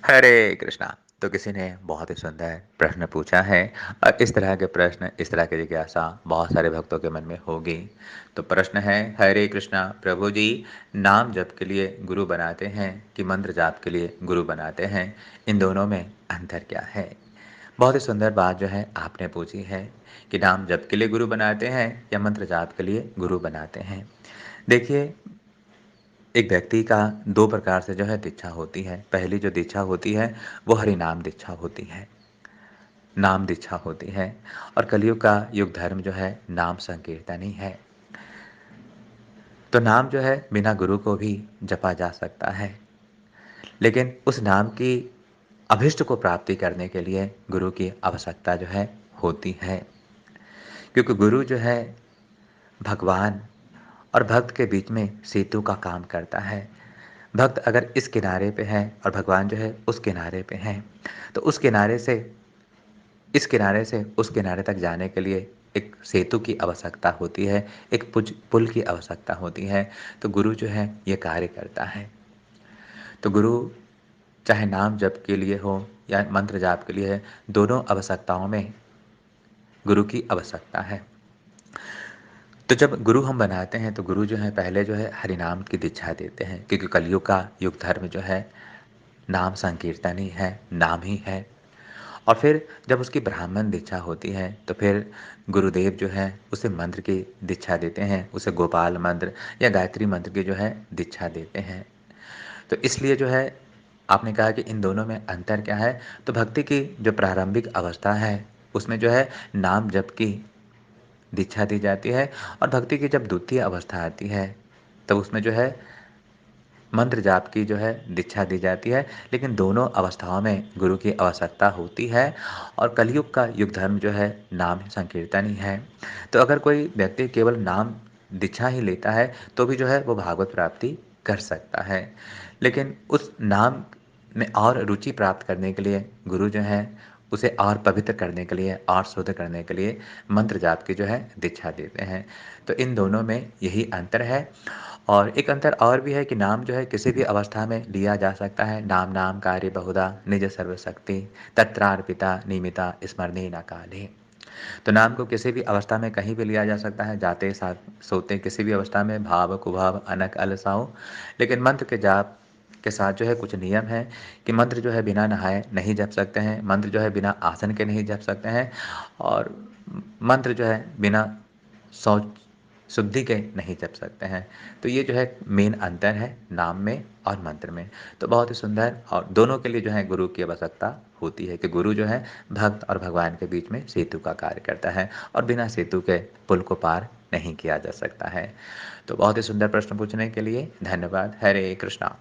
हरे कृष्णा। तो किसी ने बहुत ही सुंदर प्रश्न पूछा है और इस तरह के प्रश्न, इस तरह की जिज्ञासा बहुत सारे भक्तों के मन में होगी। तो प्रश्न है, हरे कृष्णा प्रभु जी, नाम जप के लिए गुरु बनाते हैं कि मंत्र जाप के लिए गुरु बनाते हैं, इन दोनों में अंतर क्या है? बहुत ही सुंदर बात जो है आपने पूछी है कि नाम जप के लिए गुरु बनाते हैं या मंत्र जाप के लिए गुरु बनाते हैं। देखिए, एक व्यक्ति का 2 प्रकार से जो है दीक्षा होती है। पहली जो दीक्षा होती है, वो हरिनाम दीक्षा होती है, नाम दीक्षा होती है। और कलयुग का युग धर्म जो है नाम संकीर्तन ही है। तो नाम जो है बिना गुरु को भी जपा जा सकता है, लेकिन उस नाम की अभिष्ट को प्राप्ति करने के लिए गुरु की आवश्यकता जो है होती है। क्योंकि गुरु जो है भगवान और भक्त के बीच में सेतु का काम करता है। भक्त अगर इस किनारे पे है और भगवान जो है उस किनारे पे हैं, तो उस किनारे से इस किनारे से उस किनारे तक जाने के लिए एक सेतु की आवश्यकता होती है, एक पुल की आवश्यकता होती है। तो गुरु जो है ये कार्य करता है। तो गुरु चाहे नाम जप के लिए हो या मंत्र जाप के लिए है, दोनों आवश्यकताओं में गुरु की आवश्यकता है। तो जब गुरु हम बनाते हैं तो गुरु जो है पहले जो है हरिनाम की दीक्षा देते हैं, क्योंकि कलयुग का युग धर्म जो है नाम संकीर्तन ही है, नाम ही है। और फिर जब उसकी ब्राह्मण दीक्षा होती है तो फिर गुरुदेव जो है उसे मंत्र की दीक्षा देते हैं, उसे गोपाल मंत्र या गायत्री मंत्र की जो है दीक्षा देते हैं। तो इसलिए जो है आपने कहा कि इन दोनों में अंतर क्या है? तो भक्ति की जो प्रारंभिक अवस्था है उसमें जो है नाम जप की दीक्षा दी जाती है, और भक्ति की जब द्वितीय अवस्था आती है तब उसमें जो है मंत्र जाप की जो है दीक्षा दी जाती है। लेकिन दोनों अवस्थाओं में गुरु की आवश्यकता होती है, और कलयुग का युग धर्म जो है नाम संकीर्तन ही है। तो अगर कोई व्यक्ति केवल नाम दीक्षा ही लेता है तो भी जो है वो भागवत प्राप्ति कर सकता है। लेकिन उस नाम में और रुचि प्राप्त करने के लिए गुरु जो है उसे और पवित्र करने के लिए और शुद्ध करने के लिए मंत्र जाप की जो है दीक्षा देते हैं। तो इन दोनों में यही अंतर है। और एक अंतर और भी है कि नाम जो है किसी भी अवस्था में लिया जा सकता है। नाम नाम कार्य बहुधा निज सर्वशक्ति तत्रार्पिता निमिता स्मरणे न काले। तो नाम को किसी भी अवस्था में कहीं भी लिया जा सकता है, जाते साथ सोते किसी भी अवस्था में, भाव कुभाव अनक अलसाओ। लेकिन मंत्र के जाप के साथ जो है कुछ नियम है कि मंत्र जो है बिना नहाए नहीं जप सकते हैं, मंत्र जो है बिना आसन के नहीं जप सकते हैं, और मंत्र जो है बिना शौच शुद्धि के नहीं जप सकते हैं। तो ये जो है मेन अंतर है नाम में और मंत्र में। तो बहुत ही सुंदर, और दोनों के लिए जो है गुरु की आवश्यकता होती है कि गुरु जो है भक्त और भगवान के बीच में सेतु का कार्य करता है, और बिना सेतु के पुल को पार नहीं किया जा सकता है। तो बहुत ही सुंदर प्रश्न पूछने के लिए धन्यवाद। हरे कृष्णा।